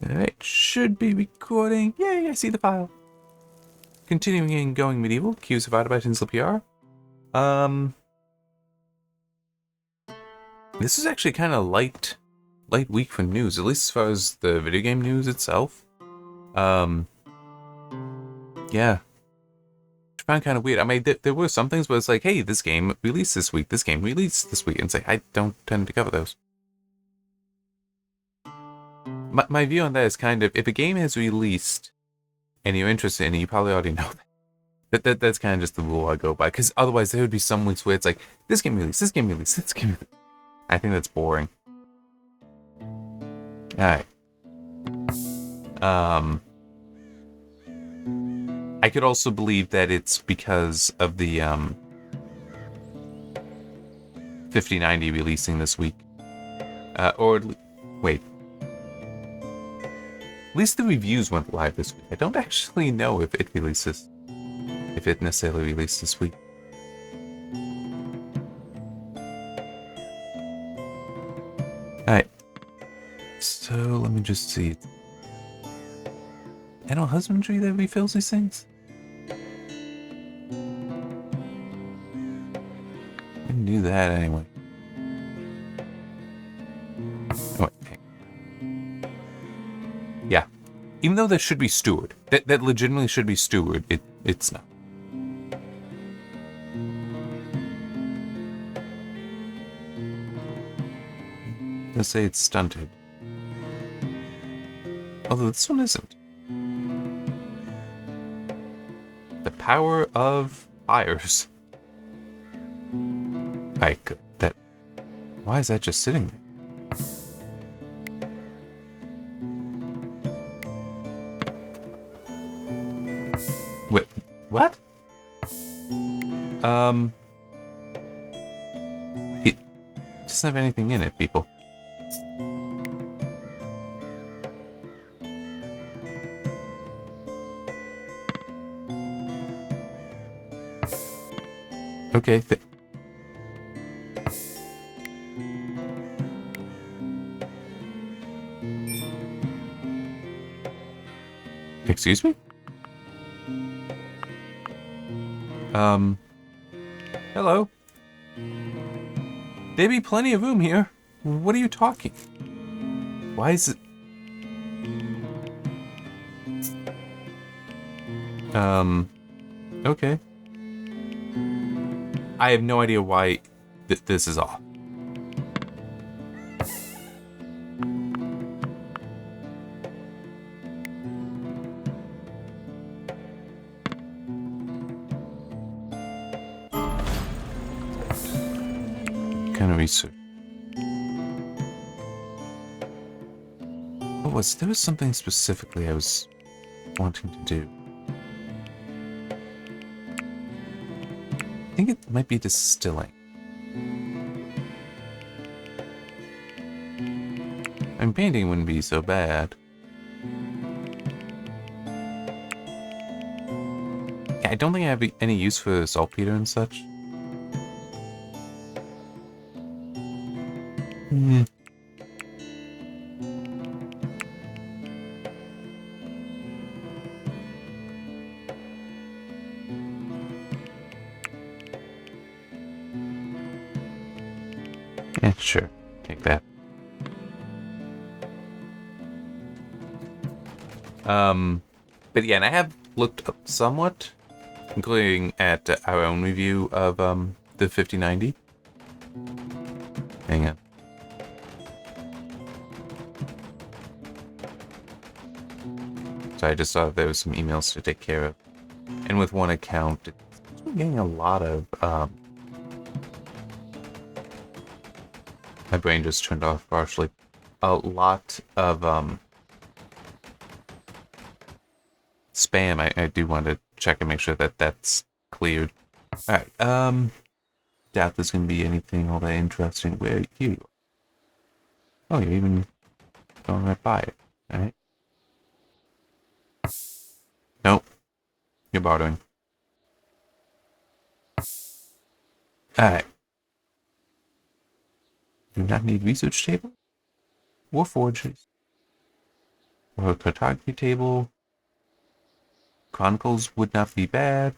Alright, should be recording. Yay, I see the file. Continuing in Going Medieval, Q's provided by Tinsley PR. This is actually kind of light week for news, at least as far as the video game news itself. Yeah. I found kind of weird. I mean, there were some things where it's like, hey, this game released this week, this game released this week, and it's like, I don't tend to cover those. My view on that is kind of, if a game has released and you're interested in it, you probably already know that. That's kind of just the rule I go by, because otherwise there would be some weeks where it's like, this game released, this game released, this game released. I think that's boring. Alright. I could also believe that it's because of the 5090 releasing this week. Wait. At least the reviews went live this week. I don't actually know if it releases. If it necessarily released this week. Alright. So, let me just see. Animal husbandry that refills these things? I knew that anyway. Oh, wait. Yeah. Even though that should be steward. That legitimately should be steward. It's not. Let's say it's stunted. Although this one isn't. The power of fires. Like that. Why is that just sitting there? Wait, what? It doesn't have anything in it, people. Okay. Excuse me? Hello? There'd be plenty of room here. What are you talking? Why is it... Okay. I have no idea why this is off. Kind of research. There was something specifically I was wanting to do. I think it might be distilling. And painting wouldn't be so bad. I don't think I have any use for saltpeter and such. Yeah, sure. Take that. But yeah, and I have looked up somewhat, including at our own review of the 5090. Hang on. So I just saw there was some emails to take care of. And with one account, it's getting a lot of my brain just turned off partially. A lot of spam. I do want to check and make sure that that's cleared. Alright, doubt there's gonna be anything all that interesting. Where here you are. Oh, you're even going right by it. Alright. Nope. You're bartering. Alright. Do not need research table? War forges. Or a cartography table. Chronicles would not be bad.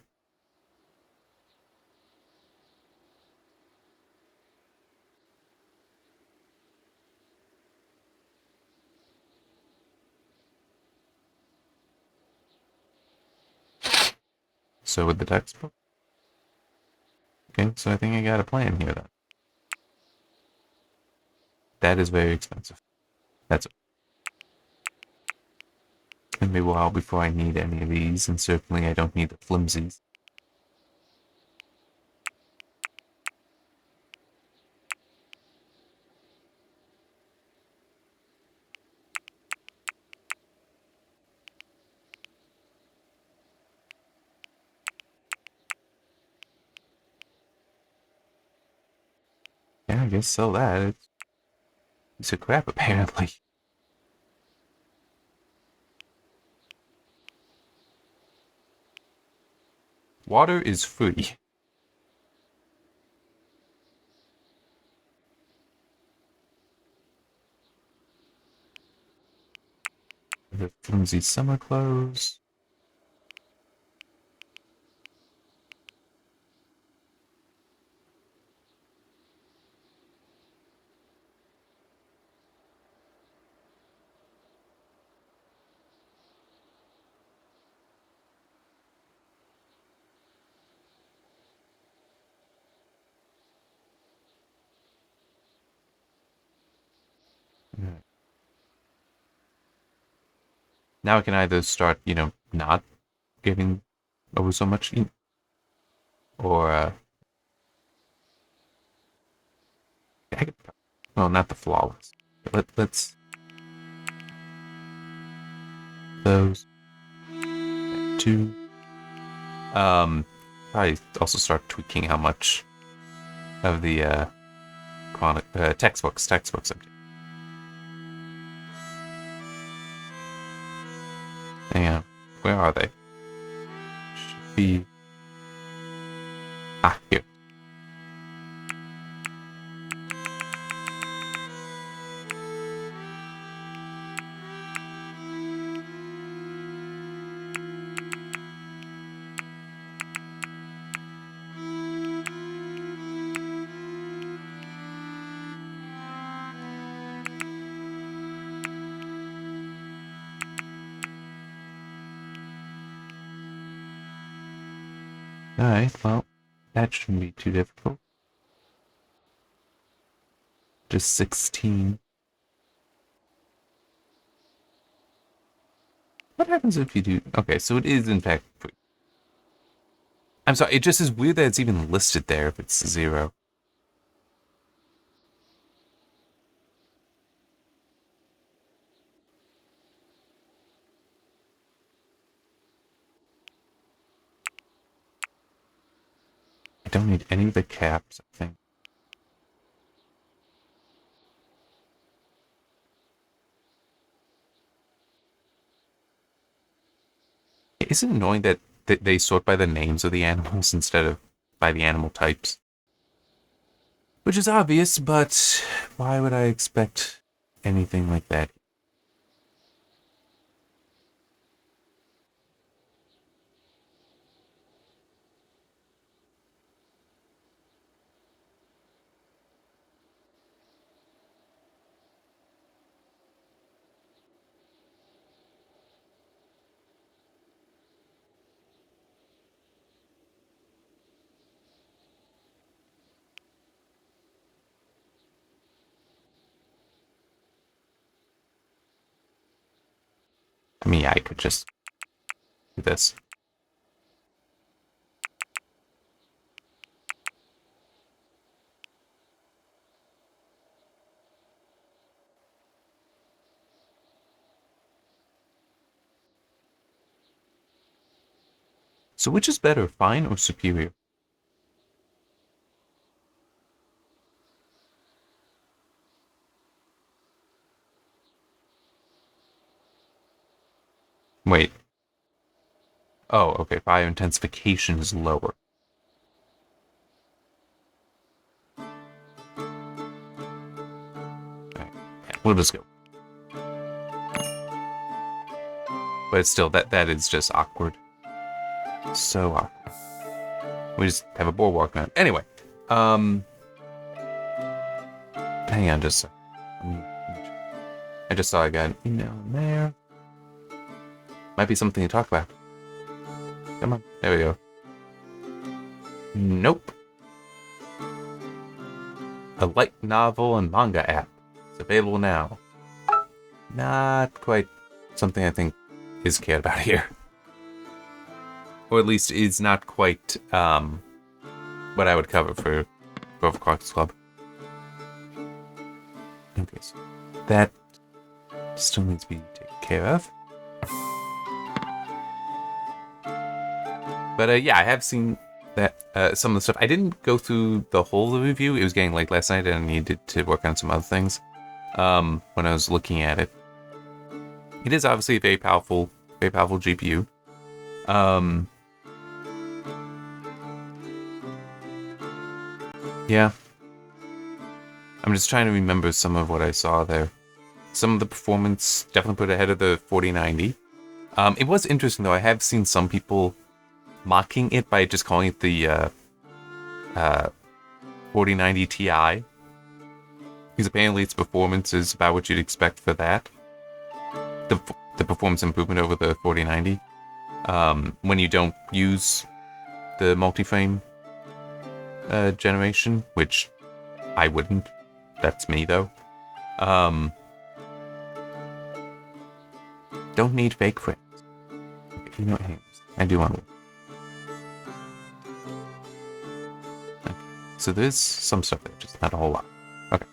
So with the textbook. Okay, so I think I got a plan here then. That is very expensive. That's gonna be a while before I need any of these, and certainly I don't need the flimsies. Yeah, I guess sell that. It's a crap apparently. Water is free. The flimsy summer clothes. Now I can either start, not giving over so much, or I could, well, not the flawless. Let's those two. Probably also start tweaking how much of the chronic textbooks I'm taking. Hang on, where are they? Should be here. Alright, well, that shouldn't be too difficult. Just 16. What happens if you do... Okay, so it is in fact free. I'm sorry, it just is weird that it's even listed there if it's 0. I don't need any of the caps, I think. Isn't it annoying that they sort by the names of the animals instead of by the animal types? Which is obvious, but why would I expect anything like that? I mean, yeah, I could just do this. So which is better, fine or superior? Wait. Oh, okay, fire intensification is lower. Alright, yeah, we'll just go. But still, that is just awkward. So awkward. We just have a boardwalk now. Anyway, hang on just a second. I just saw I got an email in there. Might be something to talk about. Come on, there we go. Nope. A light novel and manga app. It's available now. Not quite something I think is cared about here. Or at least is not quite what I would cover for Overclocked Club. Okay, so that still needs to be taken care of. But yeah, I have seen that some of the stuff. I didn't go through the whole of the review. It was getting late last night and I needed to work on some other things when I was looking at it. It is obviously a very powerful GPU. Yeah. I'm just trying to remember some of what I saw there. Some of the performance definitely put ahead of the 4090. It was interesting though. I have seen some people mocking it by just calling it the 4090 Ti. Because apparently its performance is about what you'd expect for that. The performance improvement over the 4090. When you don't use the multi-frame generation, which I wouldn't. That's me though. Don't need fake frames. Okay, you know what? Hey, I do want to. Okay. So there's some stuff there, just not a whole lot. Okay.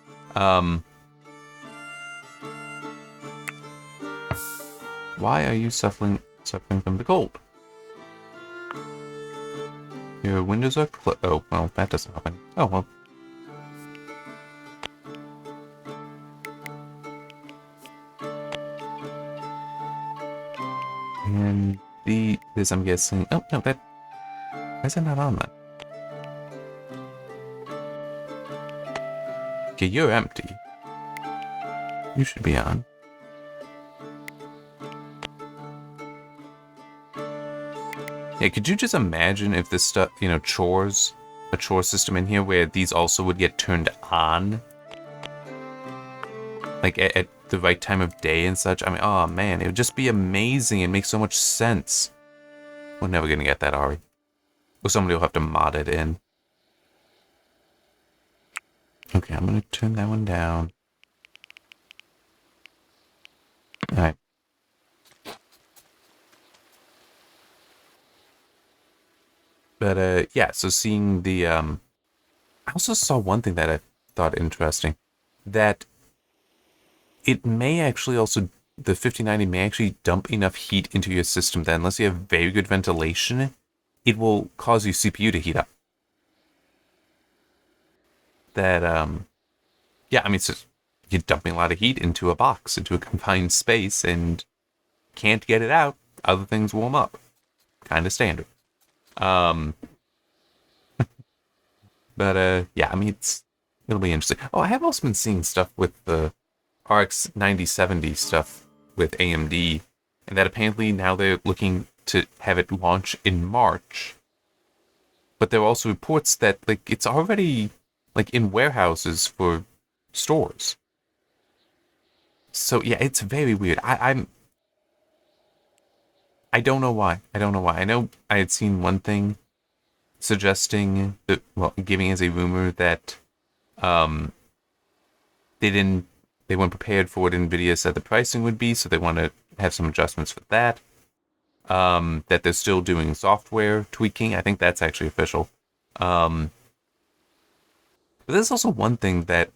Why are you suffering from the cold? Your windows are closed. Oh, well, that doesn't happen. Oh, well. And this, I'm guessing. Oh, no, that. Why is that not on then? Okay, you're empty. You should be on. Yeah, could you just imagine if this stuff, a chore system in here where these also would get turned on? Like at the right time of day and such? I mean, oh man, it would just be amazing and make so much sense. We're never gonna get that, are we? Or somebody will have to mod it in. Okay, I'm gonna turn that one down. Alright. But yeah, so seeing the I also saw one thing that I thought interesting, that it may actually also, the 5090 may actually dump enough heat into your system that unless you have very good ventilation, it will cause your CPU to heat up. That yeah, I mean, so you're dumping a lot of heat into a box, into a confined space, and can't get it out. Other things warm up. Kind of standard. But yeah, I mean, it'll be interesting. Oh, I have also been seeing stuff with the RX 9070 stuff with AMD, and that apparently now they're looking to have it launch in March. But there are also reports that like it's already like in warehouses for stores. So yeah, it's very weird. I don't know why. I know I had seen one thing suggesting that, well, giving as a rumor that they weren't prepared for what Nvidia said the pricing would be, so they want to have some adjustments for that. That they're still doing software tweaking. I think that's actually official. But there's also one thing that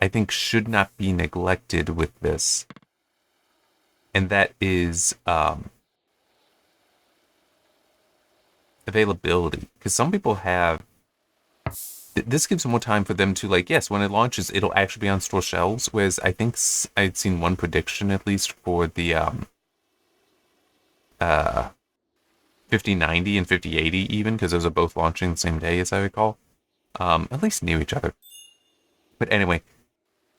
I think should not be neglected with this, and that is availability. Because some people have... This gives more time for them to, like, yes, when it launches, it'll actually be on store shelves, whereas I think I'd seen one prediction, at least, for the 5090 and 5080 even, because those are both launching the same day, as I recall. At least near each other. But anyway,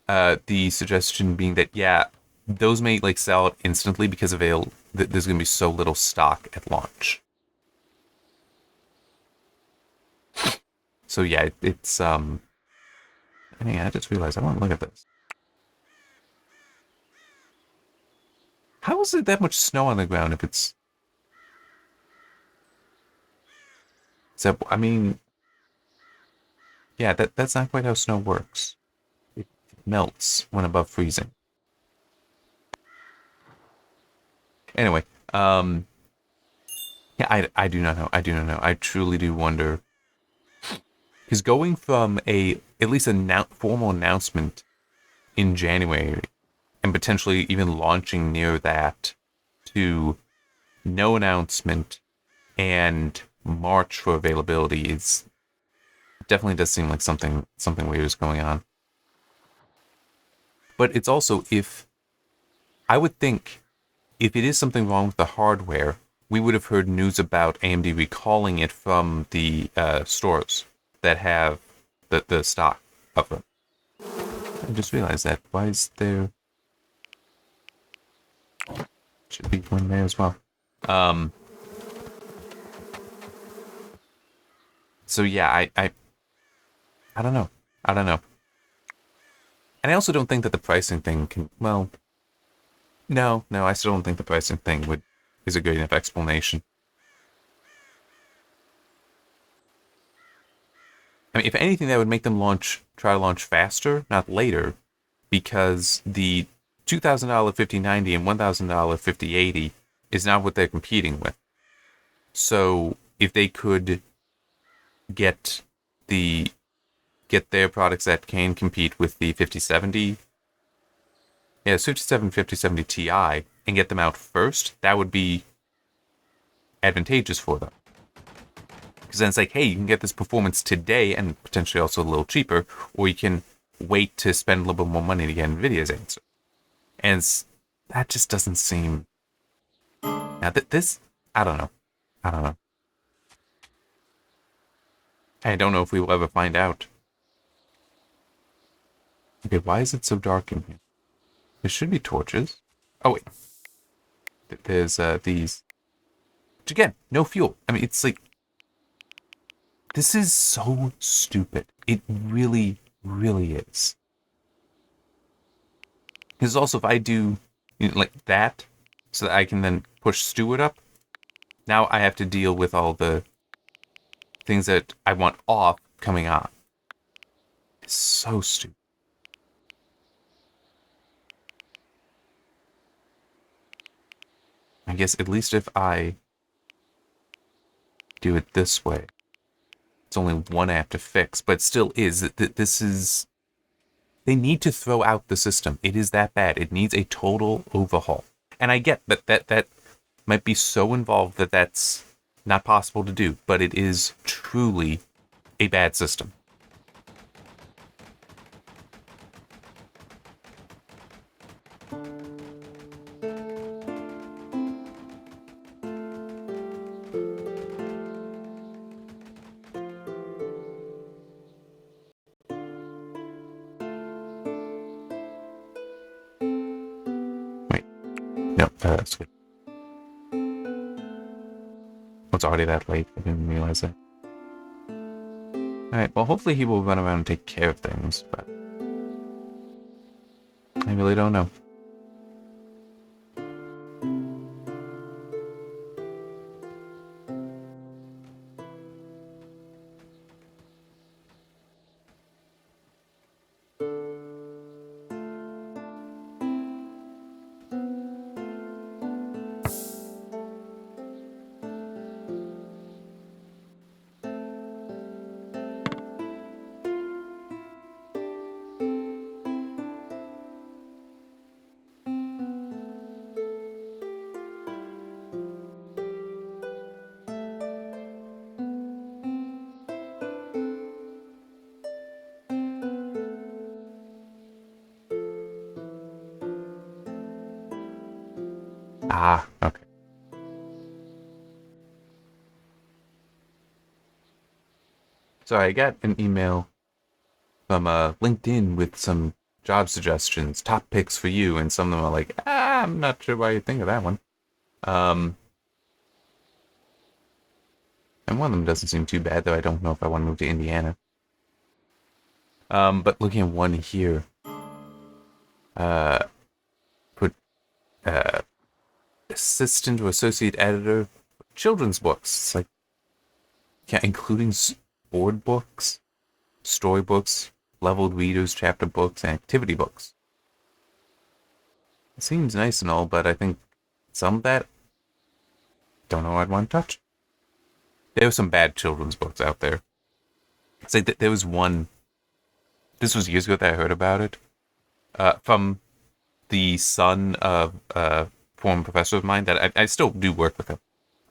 the suggestion being that, yeah, those may like sell out instantly because there's gonna be so little stock at launch. So yeah, it's I just realized I want to look at this. How is it that much snow on the ground if it's? I mean, yeah, that's not quite how snow works. It melts when above freezing. Anyway, yeah, I do not know. I do not know. I truly do wonder. Because going from at least a formal announcement in January and potentially even launching near that to no announcement and March for availability is definitely does seem like something weird is going on. But it's also if I would think if it is something wrong with the hardware, we would have heard news about AMD recalling it from the stores that have the stock of them. I just realized that. Why is there? Should be one there as well. So yeah, I don't know. I don't know. And I also don't think that the pricing thing can. Well, no, I still don't think the pricing thing is a good enough explanation. I mean, if anything, that would make them try to launch faster, not later, because the $2,000 5090 and $1,000 5080 is not what they're competing with. So if they could get their products that can compete with the 5070, yeah, 5070 Ti, and get them out first, that would be advantageous for them. Because then it's like, hey, you can get this performance today and potentially also a little cheaper, or you can wait to spend a little bit more money to get NVIDIA's answer. And that just doesn't seem. Now, this, I don't know. I don't know. I don't know if we will ever find out. Okay, why is it so dark in here? There should be torches. Oh, wait. There's these. Which again, no fuel. I mean, it's like. This is so stupid. It really, really is. Because also, if I do like that, so that I can then push Stewart up, now I have to deal with all the things that I want off coming on. It's so stupid. I guess at least if I do it this way, it's only one I have to fix, but still is. This is. They need to throw out the system. It is that bad. It needs a total overhaul. And I get that might be so involved that that's not possible to do, but it is truly a bad system. Wait. No, that's good. It's already that late. I didn't realize that. Alright, well, hopefully he will run around and take care of things, but I really don't know. Ah, okay. So I got an email from LinkedIn with some job suggestions, top picks for you, and some of them are like, I'm not sure why you think of that one. And one of them doesn't seem too bad, though I don't know if I want to move to Indiana. But looking at one here, put assistant or associate editor, children's books. It's like, yeah, including board books, storybooks, leveled readers, chapter books, and activity books. It seems nice and all, but I think some of that, don't know I'd want to touch. There were some bad children's books out there. It's like there was one, this was years ago that I heard about it, from the son of a former professor of mine that I still do work with him.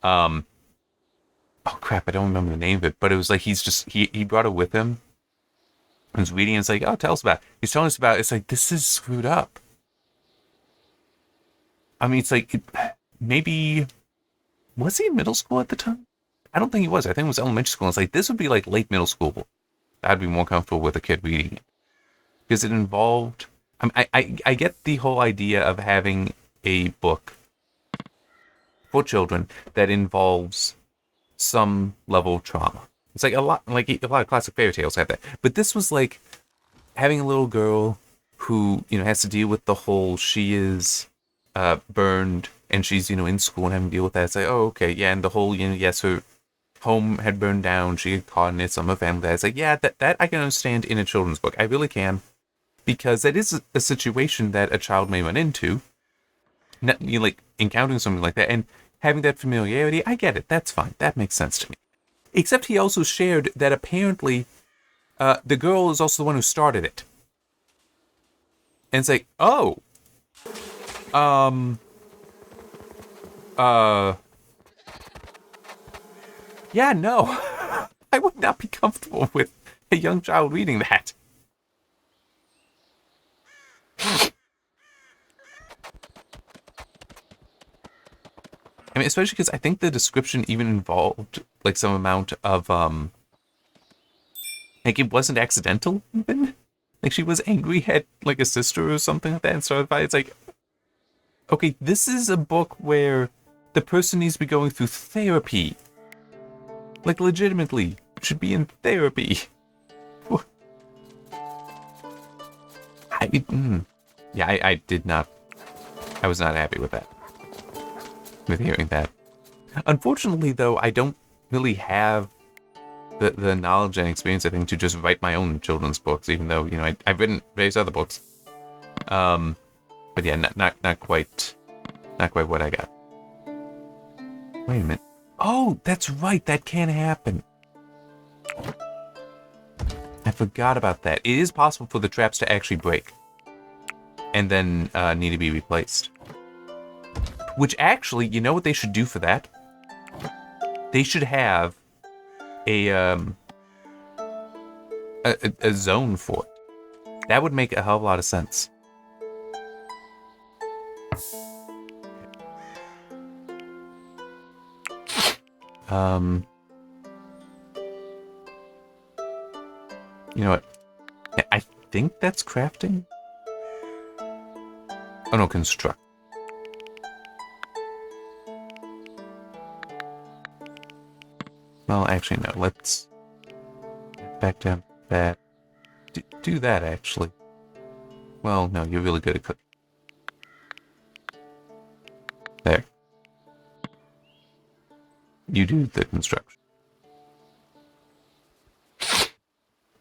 Oh crap, I don't remember the name of it, but it was like he brought it with him. I was reading, and it's like, oh, tell us about it. He's telling us about it. It's like, this is screwed up. I mean, it's like, maybe, was he in middle school at the time? I don't think he was. I think it was elementary school. It's like, this would be like late middle school. I'd be more comfortable with a kid reading it. Because it involved, I get the whole idea of having a book for children that involves some level of trauma. It's like a lot of classic fairy tales have that. But this was like having a little girl who, has to deal with the whole, she is burned and she's, in school and having to deal with that. It's like, oh, okay, yeah, and the whole, yes, her home had burned down, she had caught in it, some of her family. It's like, yeah, that I can understand in a children's book. I really can. Because that is a situation that a child may run into. Like encountering something like that and having that familiarity, I get it. That's fine. That makes sense to me. Except he also shared that apparently the girl is also the one who started it. And it's like, oh. Yeah, no. I would not be comfortable with a young child reading that. I mean, especially because I think the description even involved, like, some amount of, like, it wasn't accidental, even. Like, she was angry at, like, a sister or something like that, and started fighting. It's like, okay, this is a book where the person needs to be going through therapy. Like, legitimately, should be in therapy. I did not, I was not happy with that. With hearing that. Unfortunately, though, I don't really have the knowledge and experience, I think, to just write my own children's books, even though, I've written various other books. But yeah, not quite what I got. Wait a minute. Oh, that's right, that can happen. I forgot about that. It is possible for the traps to actually break. And then need to be replaced. Which actually, you know what they should do for that? They should have a zone for it. That would make a hell of a lot of sense. You know what? I think that's crafting. Oh no, construct. Well, actually, no. Let's back down that. Do that, actually. Well, no, you're really good at cooking. There. You do the construction.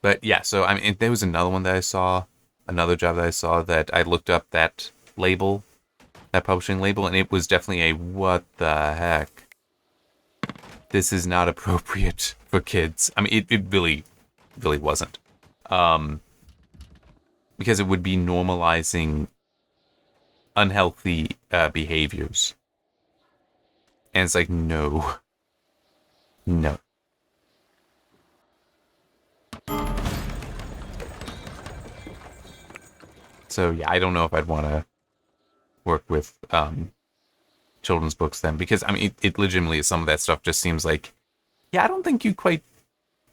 But yeah, so, I mean, there was another one that I saw, another job that I saw that I looked up that label, that publishing label, and it was definitely a what the heck. This is not appropriate for kids. I mean, it really wasn't. Because it would be normalizing unhealthy behaviors. And it's like, no. No. So, yeah, I don't know if I'd want to work with children's books then. Because, I mean, it legitimately, some of that stuff just seems like, yeah, I don't think you quite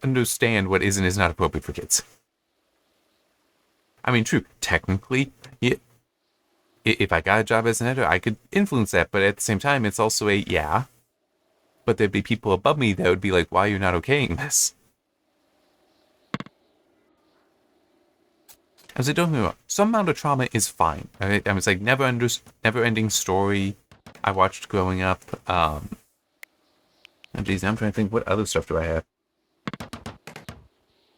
understand what is and is not appropriate for kids. I mean, true. Technically, yeah, if I got a job as an editor, I could influence that. But at the same time, it's also a yeah. But there'd be people above me that would be like, "Why are you not okaying this?" I was like, don't get me wrong. Some amount of trauma is fine. I was like, never-ending story I watched growing up. Geez, I'm trying to think, what other stuff do I have?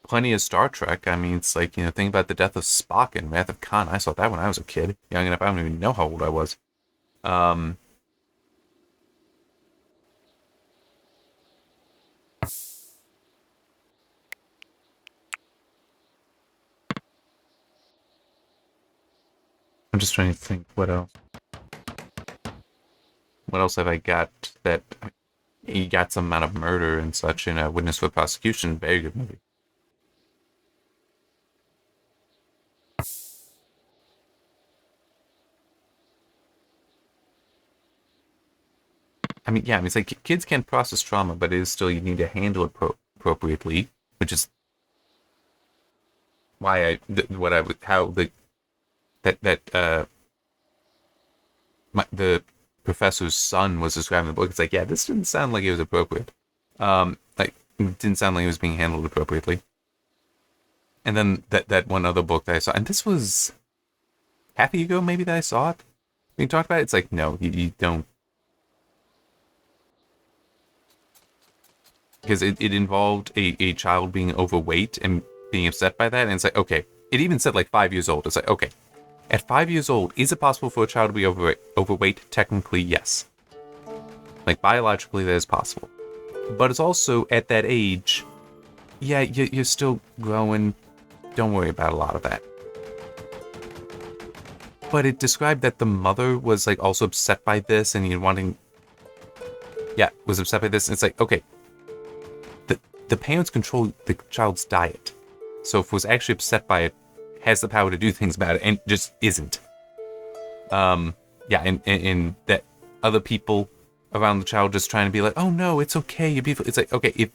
Plenty of Star Trek. I mean, it's like, think about the death of Spock and Wrath of Khan. I saw that when I was a kid. Young enough, I don't even know how old I was. Um, I'm just trying to think, what else? What else have I got that he got some amount of murder and such in a Witness for Prosecution? Very good movie. I mean, yeah, I mean, it's like kids can't process trauma, but it is still, you need to handle it appropriately, which is why what I would, how the professor's son was describing the book. It's like, yeah, this didn't sound like it was appropriate. Like, it didn't sound like it was being handled appropriately. And then that one other book that I saw, and this was half a year ago, maybe, that I saw it. We talked about it. It's like, no, you don't, because it involved a child being overweight and being upset by that. And it's like, okay, it even said like 5 years old. It's like, okay, at 5 years old, is it possible for a child to be overweight? Technically, yes. Like, biologically, that is possible. But it's also at that age, yeah, you're still growing. Don't worry about a lot of that. But it described that the mother was like also upset by this and was upset by this. And it's like, okay, the parents control the child's diet. So if it was actually upset by it, has the power to do things about it, and just isn't. And that other people around the child just trying to be like, oh no, it's okay, you're beautiful. It's like, okay, if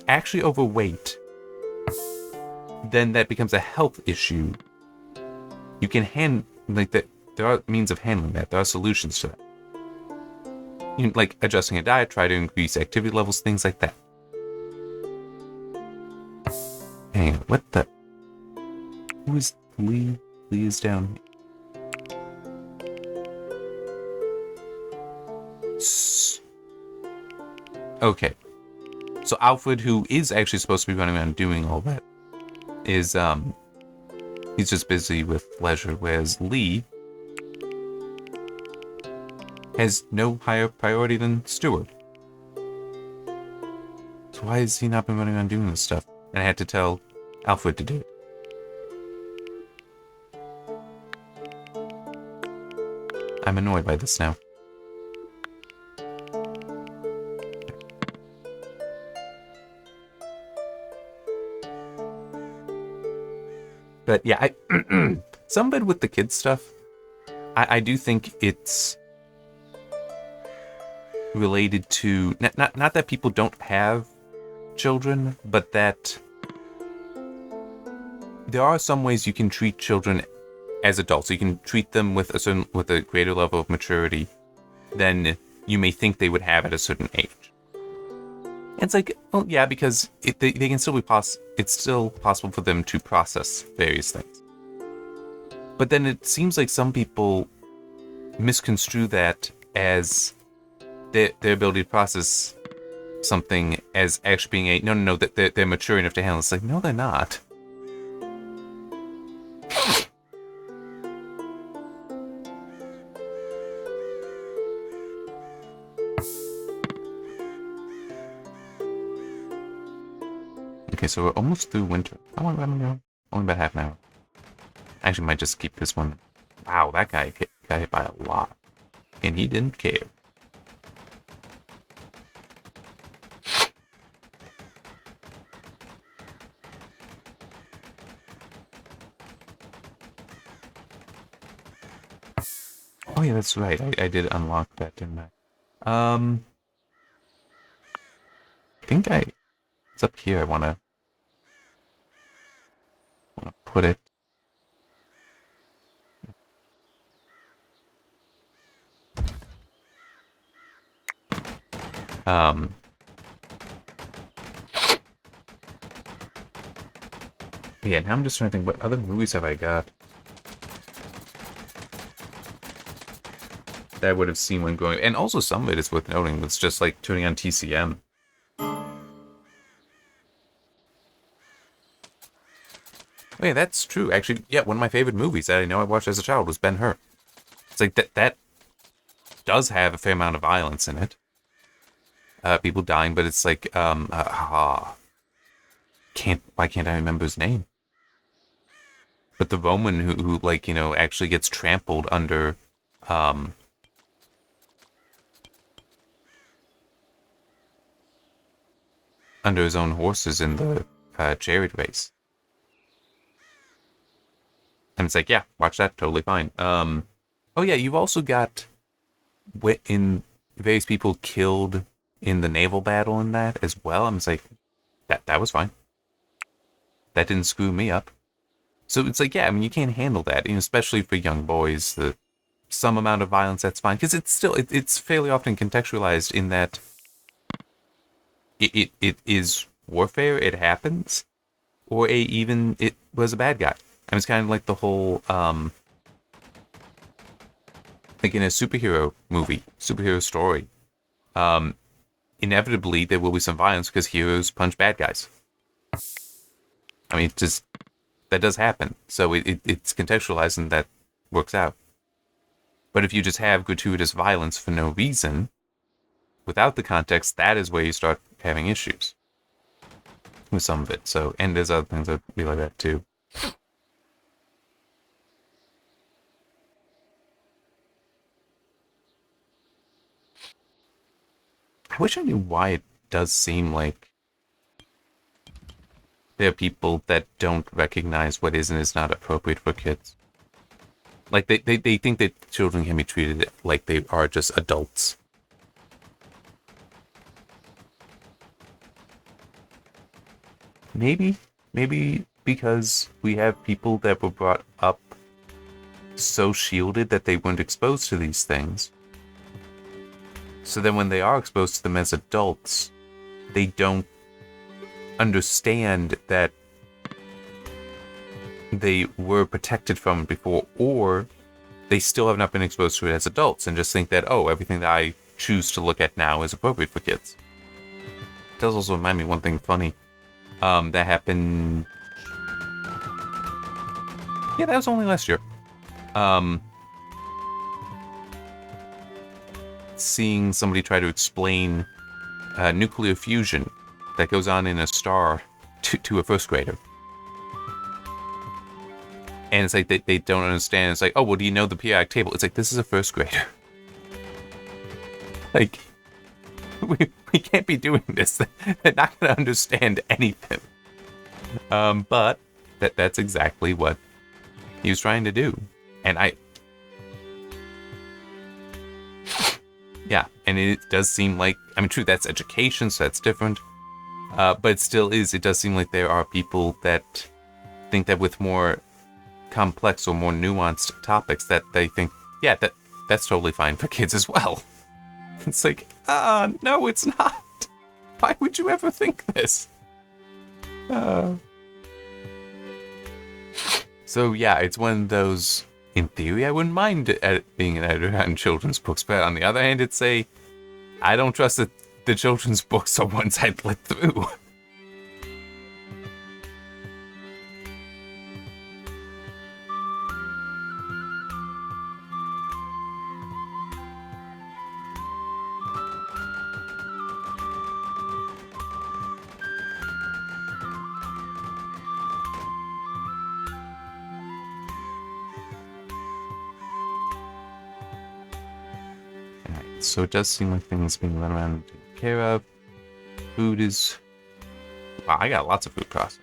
actually overweight, then that becomes a health issue. You can like that. There are means of handling that. There are solutions to that. Like adjusting a diet, try to increase activity levels, things like that. Hang on, what the? Who is Lee? Lee is down. Okay. So Alfred, who is actually supposed to be running around doing all that, is he's just busy with leisure, whereas Lee has no higher priority than Stewart. So why has he not been running around doing this stuff? And I had to tell Alfred to do it. I'm annoyed by this now. But yeah, some of it with the kids stuff, I do think it's related to not that people don't have children, but that there are some ways you can treat children as adults. You can treat them with a greater level of maturity than you may think they would have at a certain age. And it's like, well, yeah, because they can still it's still possible for them to process various things. But then it seems like some people misconstrue that as their ability to process something as actually being no, that they're mature enough to handle it. It's like, no, they're not. Okay, so we're almost through winter. How long have I go? Only about half an hour. I actually might just keep this one. Wow, that guy got hit by a lot. And he didn't care. Oh yeah, that's right. I did unlock that, didn't I? I think it's up here. I wanna put it. Um, yeah, now I'm just trying to think, what other movies have I got that I would have seen when growing up? And also some of it is worth noting. It's just like tuning on TCM. Oh, yeah, that's true. Actually, yeah, one of my favorite movies that I know I watched as a child was Ben-Hur. It's like that does have a fair amount of violence in it. People dying, but it's like why can't I remember his name? But the Roman who like, actually gets trampled um under his own horses in the chariot race. And it's like, yeah, watch that, totally fine. Oh yeah, you've also got in various people killed in the naval battle in that as well. I'm just like, that was fine. That didn't screw me up. So it's like, yeah, I mean, you can't handle that, especially for young boys. Some amount of violence, that's fine, because it's still it's fairly often contextualized in that it is warfare. It happens, or even it was a bad guy. I mean, it's kind of like the whole like in a superhero movie, superhero story. Um, Inevitably there will be some violence because heroes punch bad guys. I mean, just that does happen. So it's contextualized and that works out. But if you just have gratuitous violence for no reason, without the context, that is where you start having issues with some of it. So, and there's other things that be like that too. I wish I knew why it does seem like there are people that don't recognize what is and is not appropriate for kids. Like, they think that children can be treated like they are just adults. Maybe because we have people that were brought up so shielded that they weren't exposed to these things. So then when they are exposed to them as adults, they don't understand that they were protected from it before, or they still have not been exposed to it as adults and just think that, oh, everything that I choose to look at now is appropriate for kids. It does also remind me one thing funny that happened. Yeah, that was only last year. Seeing somebody try to explain nuclear fusion that goes on in a star to a first grader. And it's like they don't understand. It's like, oh, well, do you know the periodic table? It's like, this is a first grader. Like, we can't be doing this. They're not going to understand anything. But that's exactly what he was trying to do. And yeah, and it does seem like, I mean, true, that's education, so that's different. But it still is, it does seem like there are people that think that with more complex or more nuanced topics that they think, yeah, that's totally fine for kids as well. It's like, no, it's not. Why would you ever think this? So yeah, it's one of those, in theory, I wouldn't mind being an editor on children's books, but on the other hand, it's I don't trust that the children's books are ones I'd let through. Alright, so it does seem like things being run around and taken care of. Food is... Wow, I got lots of food processed.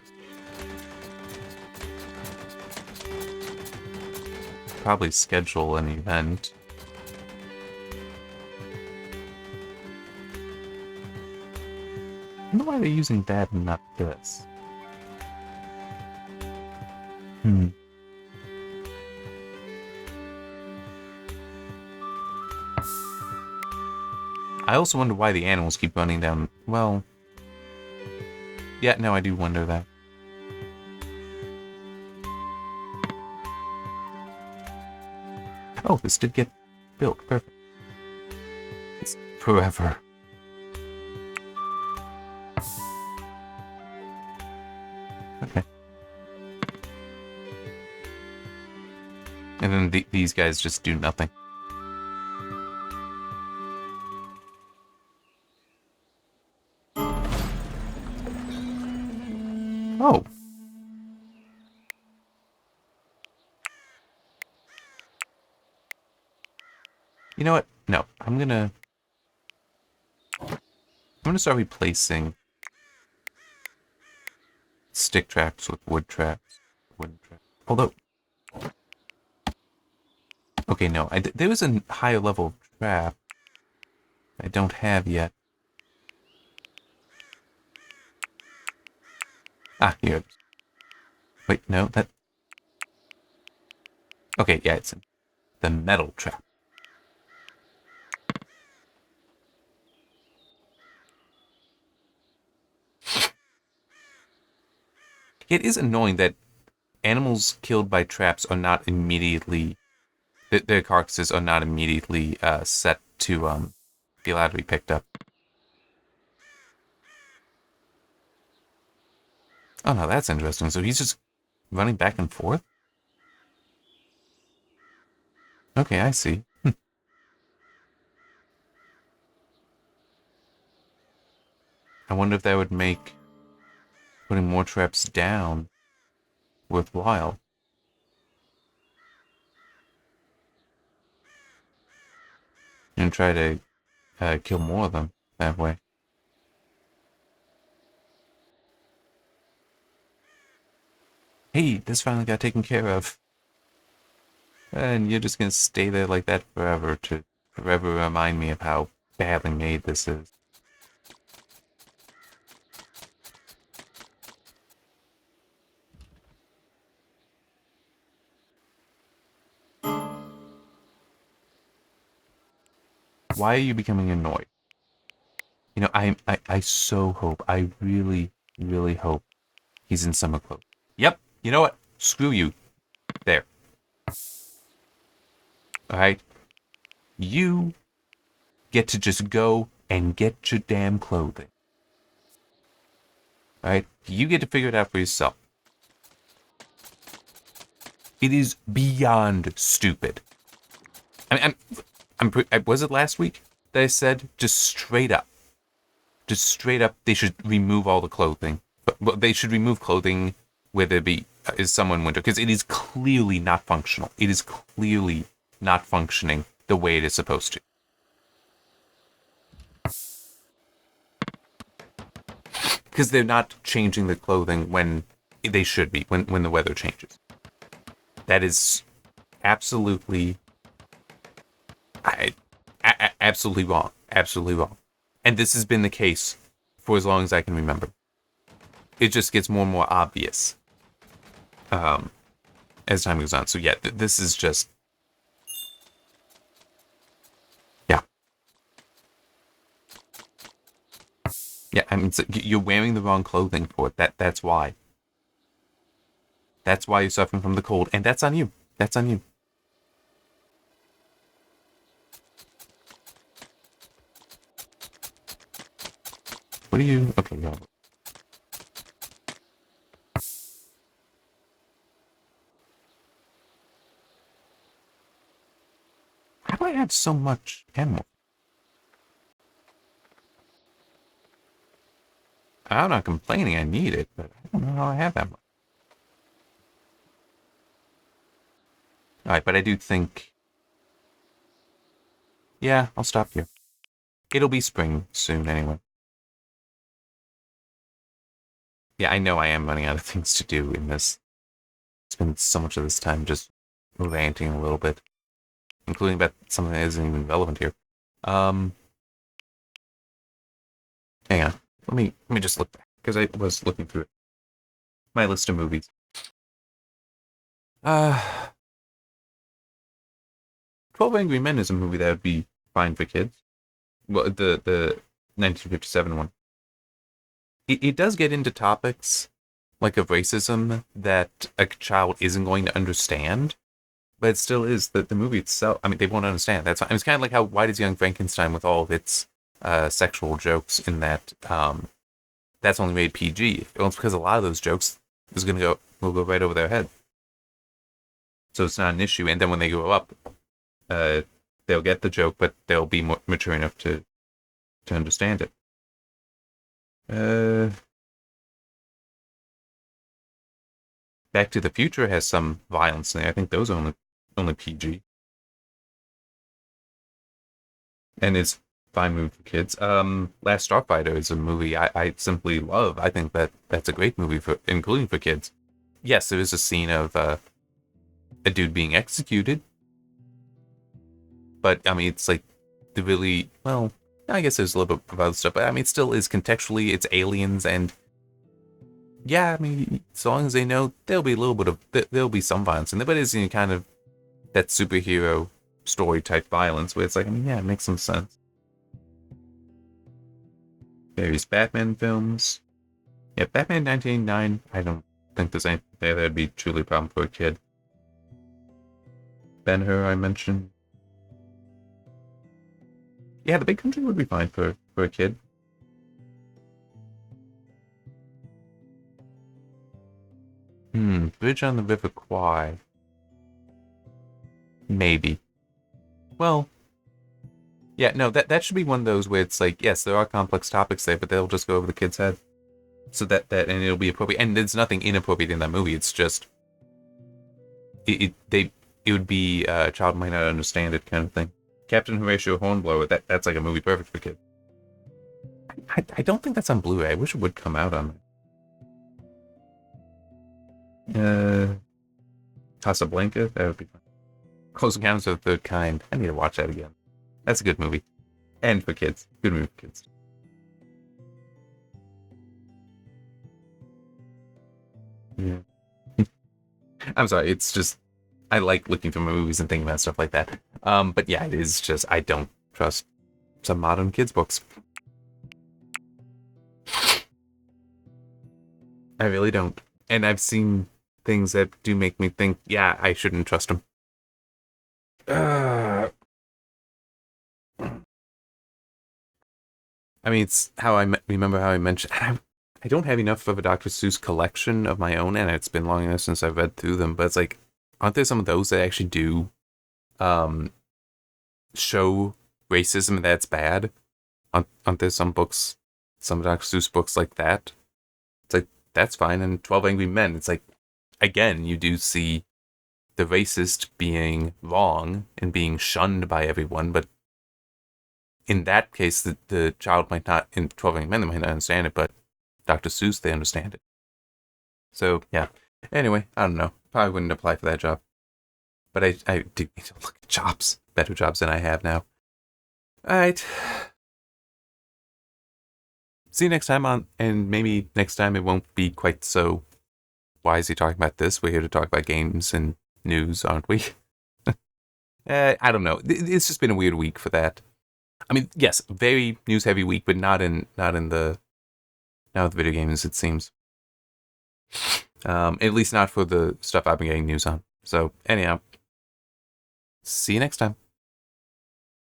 Probably schedule an event. I wonder why they're using that and not this. I also wonder why the animals keep running down. Well, yeah, no, I do wonder that. Oh, this did get built. Perfect. It's forever. Okay. And then these guys just do nothing. Oh. You know what? No, I'm gonna start replacing stick traps with wood traps. Although, okay, no, there was a higher level trap I don't have yet. Ah, here it is. Wait, no, that... Okay, yeah, it's the metal trap. It is annoying that animals killed by traps are not immediately... Their carcasses are not immediately set to be allowed to be picked up. Oh, no, that's interesting. So he's just running back and forth? Okay, I see. I wonder if that would make putting more traps down worthwhile. And try to kill more of them that way. Hey, this finally got taken care of. And you're just gonna stay there like that forever to forever remind me of how badly made this is. Why are you becoming annoyed? You know, I so hope, I really, really hope he's in summer clothes. Yep, you know what? Screw you. There. Alright? You get to just go and get your damn clothing. Alright? You get to figure it out for yourself. It is beyond stupid. I mean, was it last week that I said just straight up, they should remove all the clothing. But they should remove clothing where there is someone winter, because it is clearly not functional. It is clearly not functioning the way it is supposed to. Because they're not changing the clothing when they should be, when the weather changes. That is absolutely, absolutely wrong. Absolutely wrong. And this has been the case for as long as I can remember. It just gets more and more obvious as time goes on. So yeah, this is just... Yeah. Yeah, I mean, you're wearing the wrong clothing for it. That's why. That's why you're suffering from the cold. And that's on you. That's on you. What are you... Okay, no. How do I have so much animal? I'm not complaining I need it, but I don't know how I have that much. Alright, but I do think... Yeah, I'll stop here. It'll be spring soon anyway. Yeah, I know I am running out of things to do in this. Spend so much of this time just ranting a little bit, including about something that isn't even relevant here. Hang on. Let me just look back, because I was looking through my list of movies. 12 Angry Men is a movie that would be fine for kids. well, the 1957 one. It does get into topics like of racism that a child isn't going to understand, but it still is the movie itself. I mean, they won't understand. That's it's kind of like how Why Does Young Frankenstein, with all of its sexual jokes, in that that's only made PG. Well, it's because a lot of those jokes will go right over their head. So it's not an issue. And then when they grow up, uh, they'll get the joke, but they'll be more mature enough to understand it. Back to the Future has some violence in there. I think those are only PG, and it's fine movie for kids. Last Starfighter is a movie I simply love. I think that's a great movie for including for kids. Yes, there is a scene of a dude being executed, but I mean it's like the really well. I guess there's a little bit of other stuff, but I mean it still is contextually it's aliens and. Yeah, I mean, as long as they know, there'll be a little bit of there'll be some violence in there, but it's kind of that superhero story type violence where it's like, I mean, yeah, it makes some sense. Various Batman films. Yeah, Batman 1989, I don't think there's anything there that'd be truly a problem for a kid. Ben-Hur, I mentioned. Yeah, The Big Country would be fine for a kid. Bridge on the River Kwai. Maybe. Well, yeah, no, that should be one of those where it's like, yes, there are complex topics there, but they'll just go over the kid's head. So that and it'll be appropriate. And there's nothing inappropriate in that movie. It's just it would be a child might not understand it kind of thing. Captain Horatio Hornblower, that's like a movie perfect for kids. I don't think that's on Blu-ray. I wish it would come out on Casablanca, that would be fun. Close Encounters of the Third Kind. I need to watch that again. That's a good movie. And for kids. Good movie for kids. Yeah. I'm sorry, it's just I like looking through movies and thinking about stuff like that. But yeah, it is just I don't trust some modern kids books. I really don't. And I've seen things that do make me think, yeah, I shouldn't trust them. I mean, it's how remember how I mentioned. I don't have enough of a Dr. Seuss collection of my own, and it's been long enough since I've read through them. But it's like, aren't there some of those that actually do show racism that's bad? Aren't there some books, some Dr. Seuss books like that? It's like, that's fine. And 12 Angry Men, it's like, again, you do see the racist being wrong and being shunned by everyone, but in that case, the child might not, in 12 Angry Men, they might not understand it, but Dr. Seuss, they understand it. So, yeah. Anyway, I don't know. Probably wouldn't apply for that job. But I do need to look at jobs. Better jobs than I have now. Alright. See you next time and maybe next time it won't be quite so, why is he talking about this? We're here to talk about games and news, aren't we? I don't know. It's just been a weird week for that. I mean, yes, very news heavy week, but not in the video games, it seems. At least not for the stuff I've been getting news on. So anyhow, see you next time.